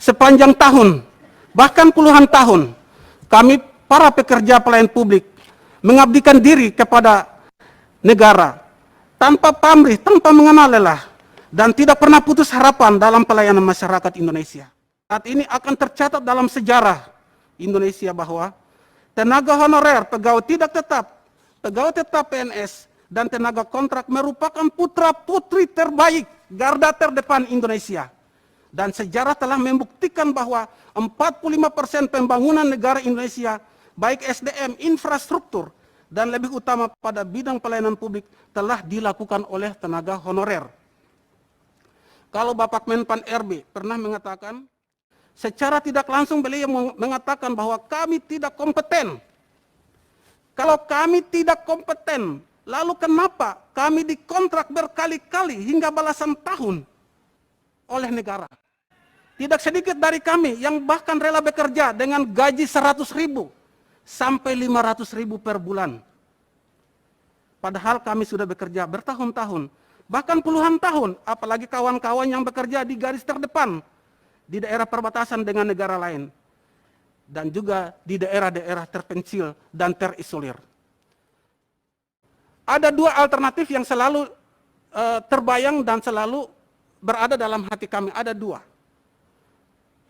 sepanjang tahun, bahkan puluhan tahun, kami para pekerja pelayan publik mengabdikan diri kepada negara tanpa pamrih, tanpa mengenal lelah, dan tidak pernah putus harapan dalam pelayanan masyarakat Indonesia. Saat ini akan tercatat dalam sejarah Indonesia bahwa tenaga honorer, pegawai tidak tetap, pegawai tetap PNS, dan tenaga kontrak merupakan putra-putri terbaik garda terdepan Indonesia. Dan sejarah telah membuktikan bahwa 45% pembangunan negara Indonesia, baik SDM, infrastruktur, dan lebih utama pada bidang pelayanan publik telah dilakukan oleh tenaga honorer. Kalau Bapak Menpan RB pernah mengatakan, secara tidak langsung beliau mengatakan bahwa kami tidak kompeten. Kalau kami tidak kompeten, lalu kenapa kami dikontrak berkali-kali hingga belasan tahun oleh negara? Tidak sedikit dari kami yang bahkan rela bekerja dengan gaji 100.000 sampai 500.000 per bulan. Padahal kami sudah bekerja bertahun-tahun, bahkan puluhan tahun, apalagi kawan-kawan yang bekerja di garis terdepan, di daerah perbatasan dengan negara lain, dan juga di daerah-daerah terpencil dan terisolir. Ada dua alternatif yang selalu terbayang dan selalu berada dalam hati kami, ada dua.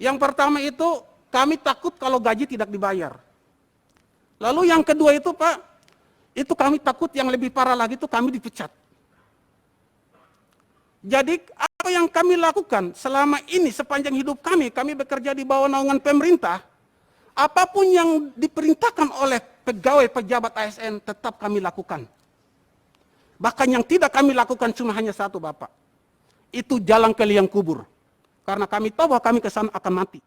Yang pertama itu, kami takut kalau gaji tidak dibayar. Lalu yang kedua itu Pak, itu kami takut yang lebih parah lagi itu kami dipecat. Jadi apa yang kami lakukan selama ini sepanjang hidup kami bekerja di bawah naungan pemerintah, apapun yang diperintahkan oleh pegawai pejabat ASN tetap kami lakukan. Bahkan yang tidak kami lakukan cuma hanya satu Bapak, itu jalan ke liang kubur. Karena kami tahu bahwa kami ke sana akan mati.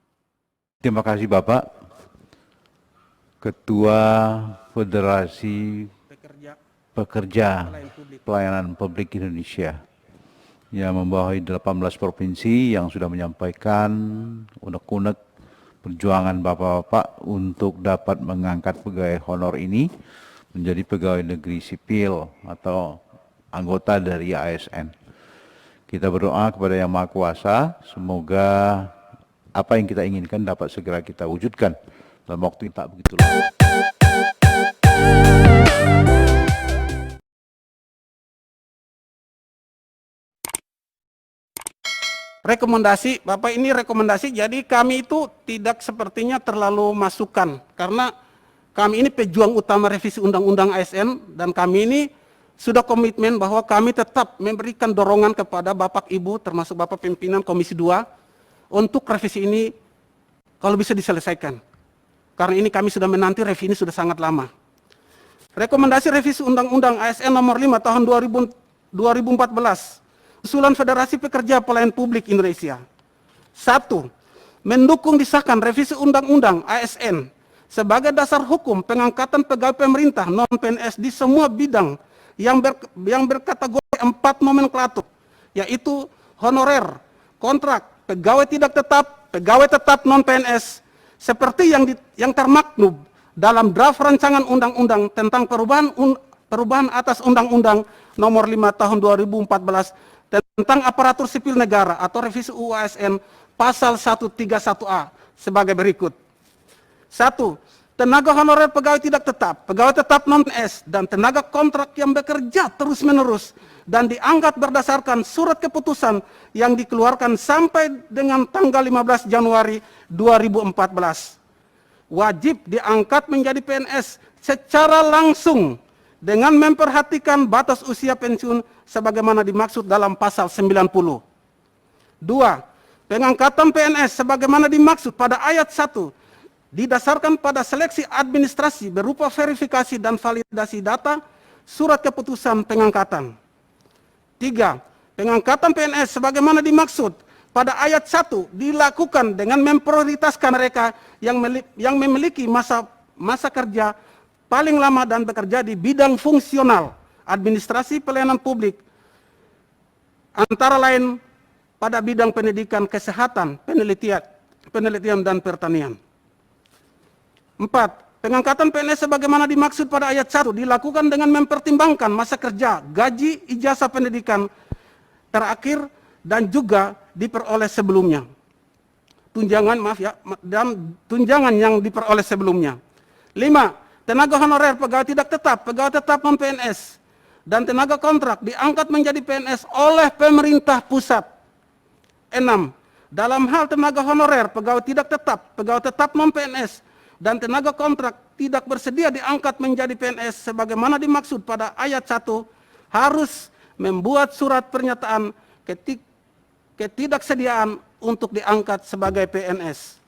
Terima kasih Bapak. Ketua Federasi Pekerja Pelayanan Publik Indonesia yang membawahi 18 provinsi yang sudah menyampaikan unek-unek perjuangan Bapak-Bapak untuk dapat mengangkat pegawai honor ini menjadi pegawai negeri sipil atau anggota dari ASN. Kita berdoa kepada Yang Maha Kuasa, semoga apa yang kita inginkan dapat segera kita wujudkan dalam waktu yang tak begitu lama. Rekomendasi, Bapak ini rekomendasi, jadi kami itu tidak sepertinya terlalu masukan. Karena kami ini pejuang utama revisi Undang-Undang ASN, dan kami ini sudah komitmen bahwa kami tetap memberikan dorongan kepada Bapak Ibu, termasuk Bapak Pimpinan Komisi 2, untuk revisi ini kalau bisa diselesaikan. Karena ini kami sudah menanti revisi ini sudah sangat lama. Rekomendasi revisi Undang-Undang ASN nomor 5 tahun 2014, usulan Federasi Pekerja Pelayan Publik Indonesia. 1. Mendukung disahkan revisi Undang-Undang ASN sebagai dasar hukum pengangkatan pegawai pemerintah non-PNS di semua bidang yang berkategori 4 nomenklatur, yaitu honorer, kontrak, pegawai tidak tetap, pegawai tetap non-PNS, seperti yang termaktub dalam draft rancangan undang-undang tentang perubahan atas Undang-Undang nomor 5 tahun 2014 tentang aparatur sipil negara atau revisi UU ASN pasal 131A sebagai berikut. 1. Tenaga honorer pegawai tidak tetap, pegawai tetap non-PNS, dan tenaga kontrak yang bekerja terus-menerus dan diangkat berdasarkan surat keputusan yang dikeluarkan sampai dengan tanggal 15 Januari 2014. Wajib diangkat menjadi PNS secara langsung dengan memperhatikan batas usia pensiun sebagaimana dimaksud dalam pasal 90. 2. Pengangkatan PNS sebagaimana dimaksud pada ayat 1 didasarkan pada seleksi administrasi berupa verifikasi dan validasi data surat keputusan pengangkatan. 3. Pengangkatan PNS sebagaimana dimaksud pada ayat 1 dilakukan dengan memprioritaskan mereka yang memiliki masa kerja paling lama dan bekerja di bidang fungsional administrasi pelayanan publik, antara lain pada bidang pendidikan, kesehatan, penelitian dan pertanian. 4. Pengangkatan PNS sebagaimana dimaksud pada ayat 1 dilakukan dengan mempertimbangkan masa kerja, gaji, ijazah pendidikan terakhir, dan juga diperoleh sebelumnya. tunjangan, maaf ya, dan tunjangan yang diperoleh sebelumnya. 5. Tenaga honorer pegawai tidak tetap, pegawai tetap non-PNS, dan tenaga kontrak diangkat menjadi PNS oleh pemerintah pusat. 6. Dalam hal tenaga honorer, pegawai tidak tetap non-PNS, dan tenaga kontrak tidak bersedia diangkat menjadi PNS sebagaimana dimaksud pada ayat 1, harus membuat surat pernyataan ketidaksediaan untuk diangkat sebagai PNS.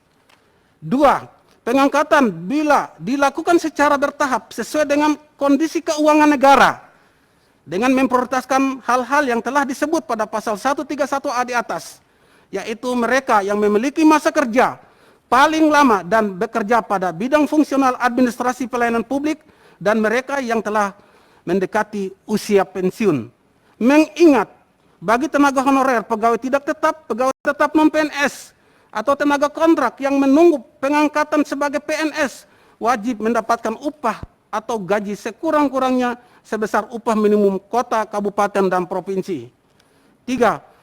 2. Pengangkatan bila dilakukan secara bertahap sesuai dengan kondisi keuangan negara dengan memprioritaskan hal-hal yang telah disebut pada pasal 131A di atas, yaitu mereka yang memiliki masa kerja paling lama dan bekerja pada bidang fungsional administrasi pelayanan publik dan mereka yang telah mendekati usia pensiun. Mengingat bagi tenaga honorer, pegawai tidak tetap non-PNS, atau tenaga kontrak yang menunggu pengangkatan sebagai PNS, wajib mendapatkan upah atau gaji sekurang-kurangnya sebesar upah minimum kota, kabupaten, dan provinsi. 3.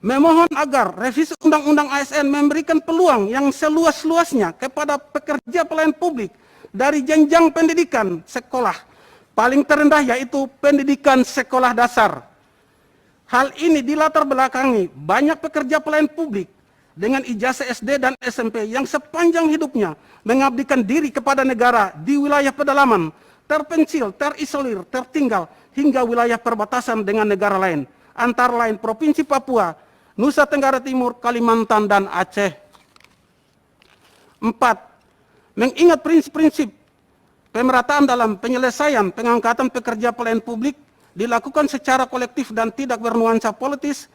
Memohon agar revisi Undang-Undang ASN memberikan peluang yang seluas-luasnya kepada pekerja pelayanan publik dari jenjang pendidikan sekolah paling terendah, yaitu pendidikan sekolah dasar. Hal ini dilatar belakangi banyak pekerja pelayanan publik dengan ijazah SD dan SMP yang sepanjang hidupnya mengabdikan diri kepada negara di wilayah pedalaman, terpencil, terisolir, tertinggal, hingga wilayah perbatasan dengan negara lain, antara lain Provinsi Papua, Nusa Tenggara Timur, Kalimantan, dan Aceh. 4. Mengingat prinsip-prinsip pemerataan dalam penyelesaian pengangkatan pekerja pelayanan publik dilakukan secara kolektif dan tidak bernuansa politis,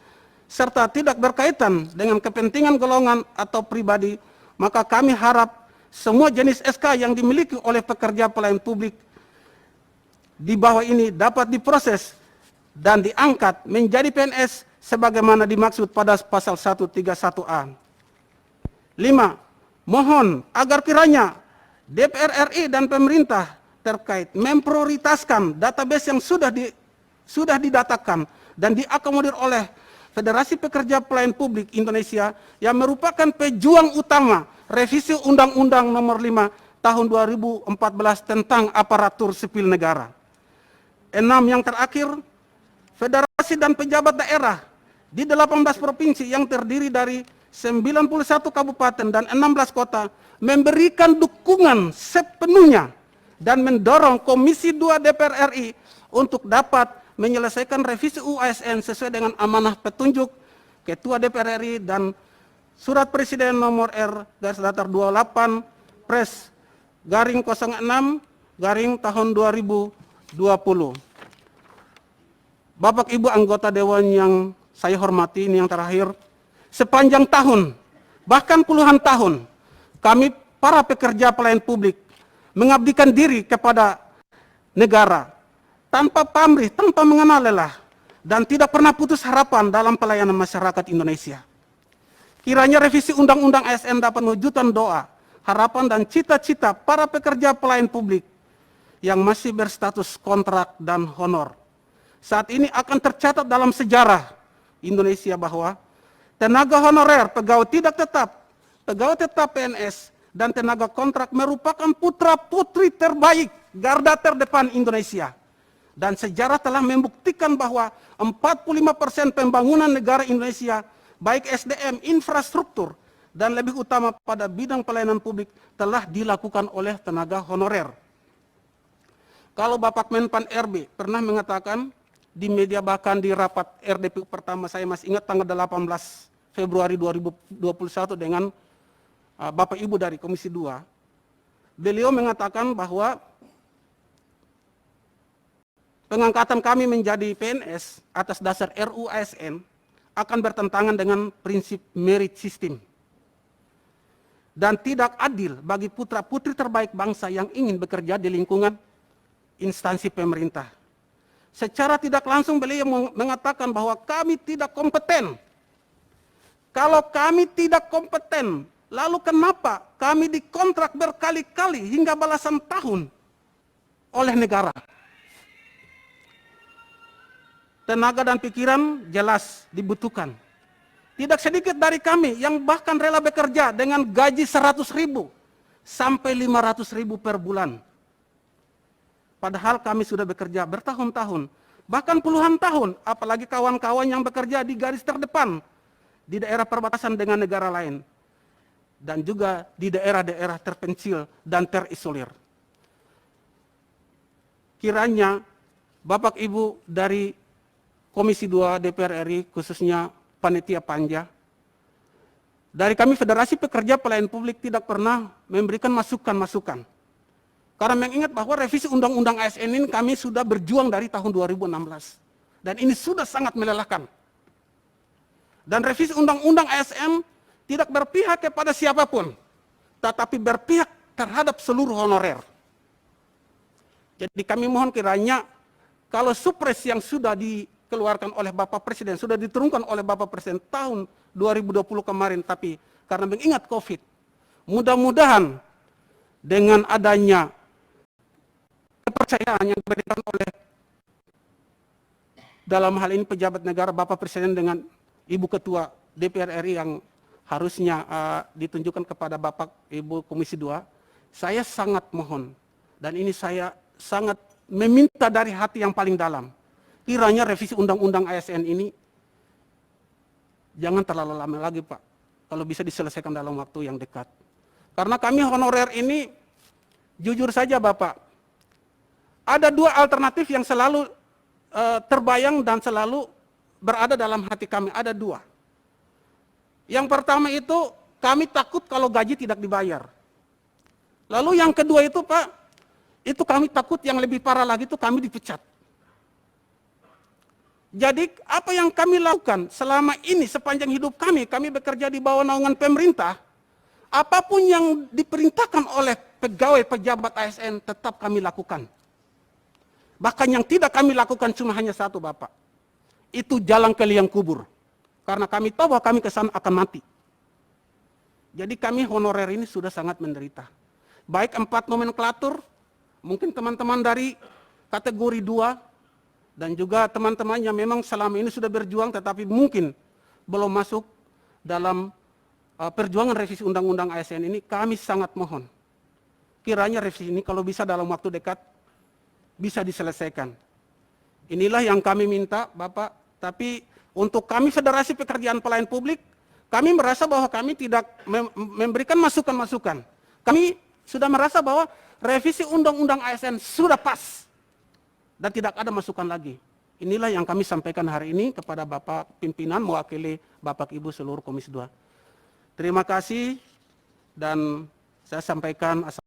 serta tidak berkaitan dengan kepentingan golongan atau pribadi, maka kami harap semua jenis SK yang dimiliki oleh pekerja pelayanan publik di bawah ini dapat diproses dan diangkat menjadi PNS sebagaimana dimaksud pada pasal 131A. 5. Mohon agar kiranya DPR RI dan pemerintah terkait memprioritaskan database yang sudah didatakan dan diakomodir oleh Federasi Pekerja Pelayanan Publik Indonesia yang merupakan pejuang utama revisi Undang-Undang Nomor 5 Tahun 2014 tentang aparatur sipil negara. 6. Yang terakhir, federasi dan pejabat daerah di 18 provinsi yang terdiri dari 91 kabupaten dan 16 kota memberikan dukungan sepenuhnya dan mendorong Komisi 2 DPR RI untuk dapat menyelesaikan revisi UASN sesuai dengan amanah petunjuk Ketua DPR RI dan Surat Presiden nomor R-28 Pres garing 06 garing tahun 2020. Bapak Ibu anggota Dewan yang saya hormati, ini yang terakhir, sepanjang tahun, bahkan puluhan tahun, kami para pekerja pelayanan publik mengabdikan diri kepada negara, tanpa pamrih, tanpa mengenal lelah, dan tidak pernah putus harapan dalam pelayanan masyarakat Indonesia. Kiranya revisi Undang-Undang ASN dapat mewujudkan doa, harapan, dan cita-cita para pekerja pelayanan publik yang masih berstatus kontrak dan honor. Saat ini akan tercatat dalam sejarah Indonesia bahwa tenaga honorer, pegawai tidak tetap, pegawai tetap PNS, dan tenaga kontrak merupakan putra-putri terbaik garda terdepan Indonesia. Dan sejarah telah membuktikan bahwa 45% pembangunan negara Indonesia, baik SDM, infrastruktur, dan lebih utama pada bidang pelayanan publik telah dilakukan oleh tenaga honorer. Kalau Bapak Menpan RB pernah mengatakan di media, bahkan di rapat RDP pertama, saya masih ingat tanggal 18 Februari 2021 dengan Bapak Ibu dari Komisi 2, beliau mengatakan bahwa pengangkatan kami menjadi PNS atas dasar RUU ASN akan bertentangan dengan prinsip merit system dan tidak adil bagi putra-putri terbaik bangsa yang ingin bekerja di lingkungan instansi pemerintah. Secara tidak langsung beliau mengatakan bahwa kami tidak kompeten. Kalau kami tidak kompeten, lalu kenapa kami dikontrak berkali-kali hingga belasan tahun oleh negara? Tenaga dan pikiran jelas dibutuhkan. Tidak sedikit dari kami yang bahkan rela bekerja dengan gaji 100.000 sampai 500.000 per bulan. Padahal kami sudah bekerja bertahun-tahun, bahkan puluhan tahun, apalagi kawan-kawan yang bekerja di garis terdepan, di daerah perbatasan dengan negara lain, dan juga di daerah-daerah terpencil dan terisolir. Kiranya Bapak Ibu dari Komisi 2 DPR RI, khususnya Panitia Panja, dari kami Federasi Pekerja Pelayan Publik tidak pernah memberikan masukan-masukan. Karena mengingat bahwa revisi Undang-Undang ASN ini kami sudah berjuang dari tahun 2016. Dan ini sudah sangat melelahkan. Dan revisi Undang-Undang ASN tidak berpihak kepada siapapun, tetapi berpihak terhadap seluruh honorer. Jadi kami mohon kiranya kalau supres yang sudah dikeluarkan oleh Bapak Presiden, sudah diturunkan oleh Bapak Presiden tahun 2020 kemarin, tapi karena mengingat COVID, mudah-mudahan dengan adanya kepercayaan yang diberikan oleh dalam hal ini pejabat negara Bapak Presiden dengan Ibu Ketua DPR RI yang harusnya ditunjukkan kepada Bapak Ibu Komisi 2, saya sangat mohon, dan ini saya sangat meminta dari hati yang paling dalam, kiranya revisi Undang-Undang ASN ini jangan terlalu lama lagi Pak, kalau bisa diselesaikan dalam waktu yang dekat. Karena kami honorer ini, jujur saja Bapak, ada dua alternatif yang selalu terbayang dan selalu berada dalam hati kami, ada dua. Yang pertama itu, kami takut kalau gaji tidak dibayar. Lalu yang kedua itu Pak, itu kami takut yang lebih parah lagi itu kami dipecat. Jadi apa yang kami lakukan selama ini sepanjang hidup kami bekerja di bawah naungan pemerintah, apapun yang diperintahkan oleh pegawai pejabat ASN tetap kami lakukan. Bahkan yang tidak kami lakukan cuma hanya satu Bapak, itu jalan ke liang kubur. Karena kami tahu bahwa kami ke sana akan mati. Jadi kami honorer ini sudah sangat menderita. Baik 4 nomenklatur, mungkin teman-teman dari kategori 2, dan juga teman-teman yang memang selama ini sudah berjuang tetapi mungkin belum masuk dalam perjuangan revisi Undang-Undang ASN ini, kami sangat mohon. Kiranya revisi ini kalau bisa dalam waktu dekat, bisa diselesaikan. Inilah yang kami minta Bapak, tapi untuk kami Federasi Pekerjaan Pelayan Publik, kami merasa bahwa kami tidak memberikan masukan-masukan. Kami sudah merasa bahwa revisi Undang-Undang ASN sudah pas dan tidak ada masukan lagi. Inilah yang kami sampaikan hari ini kepada Bapak Pimpinan mewakili Bapak Ibu seluruh Komisi 2. Terima kasih dan saya sampaikan